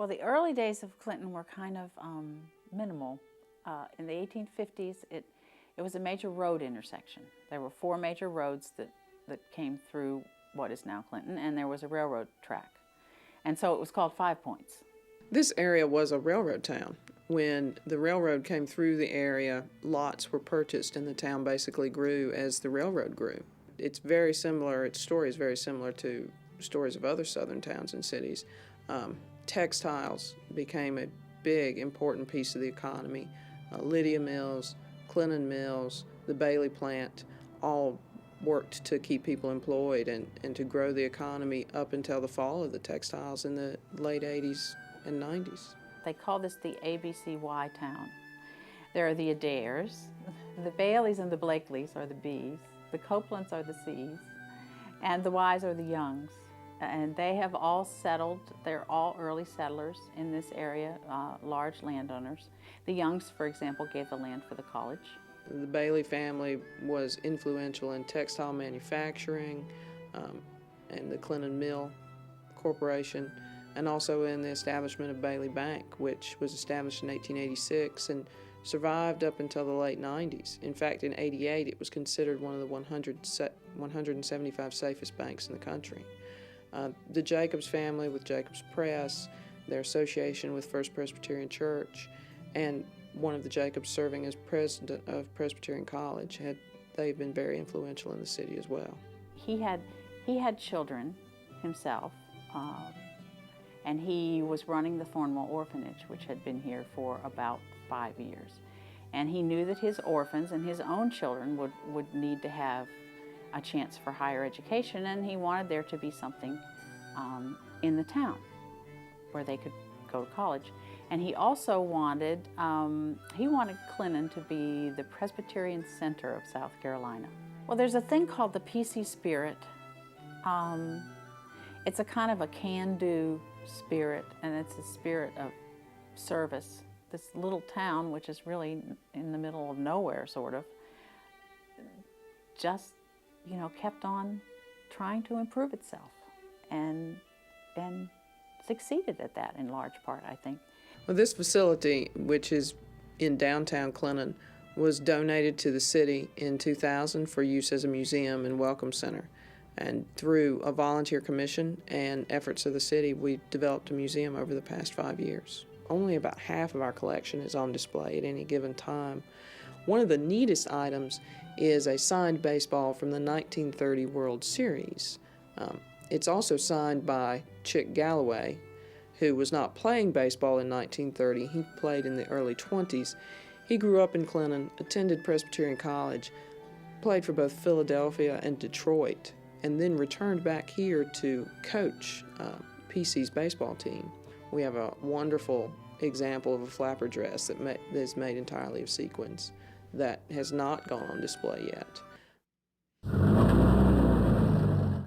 Well, the early days of Clinton were kind of minimal. In the 1850s, it was a major road intersection. There were 4 major roads that came through what is now Clinton, and there was a railroad track. And so it was called 5 Points. This area was a railroad town. When the railroad came through the area, lots were purchased, and the town basically grew as the railroad grew. It's very similar, its story is very similar to stories of other southern towns and cities. Textiles became a big, important piece of the economy. Lydia Mills, Clinton Mills, the Bailey plant, all worked to keep people employed and to grow the economy up until the fall of the textiles in the late 80s and 90s. They call this the ABCY town. There are the Adairs, the Baileys and the Blakeleys are the B's, the Copelands are the C's, and the Y's are the Youngs. And they have all settled, they're all early settlers in this area, large landowners. The Youngs, for example, gave the land for the college. The Bailey family was influential in textile manufacturing and the Clinton Mill Corporation, and also in the establishment of Bailey Bank, which was established in 1886 and survived up until the late 90s. In fact, in '88, it was considered one of the 175 safest banks in the country. The Jacobs family with Jacobs Press, their association with First Presbyterian Church, and one of the Jacobs serving as president of Presbyterian College, they've been very influential in the city as well. He had children himself, and he was running the Thornwell Orphanage, which had been here for about 5 years. And he knew that his orphans and his own children would need to have a chance for higher education, and he wanted there to be something in the town where they could go to college. And he also wanted Clinton to be the Presbyterian center of South Carolina. Well, there's a thing called the PC spirit. It's a kind of a can-do spirit, and it's a spirit of service. This little town, which is really in the middle of nowhere, sort of, just kept on trying to improve itself and succeeded at that in large part, I think. Well, this facility, which is in downtown Clinton, was donated to the city in 2000 for use as a museum and welcome center. And through a volunteer commission and efforts of the city, we developed a museum over the past 5 years. Only about half of our collection is on display at any given time. One of the neatest items is a signed baseball from the 1930 World Series. It's also signed by Chick Galloway, who was not playing baseball in 1930. He played in the early 20s. He grew up in Clinton, attended Presbyterian College, played for both Philadelphia and Detroit, and then returned back here to coach PC's baseball team. We have a wonderful example of a flapper dress that is made entirely of sequins that has not gone on display yet.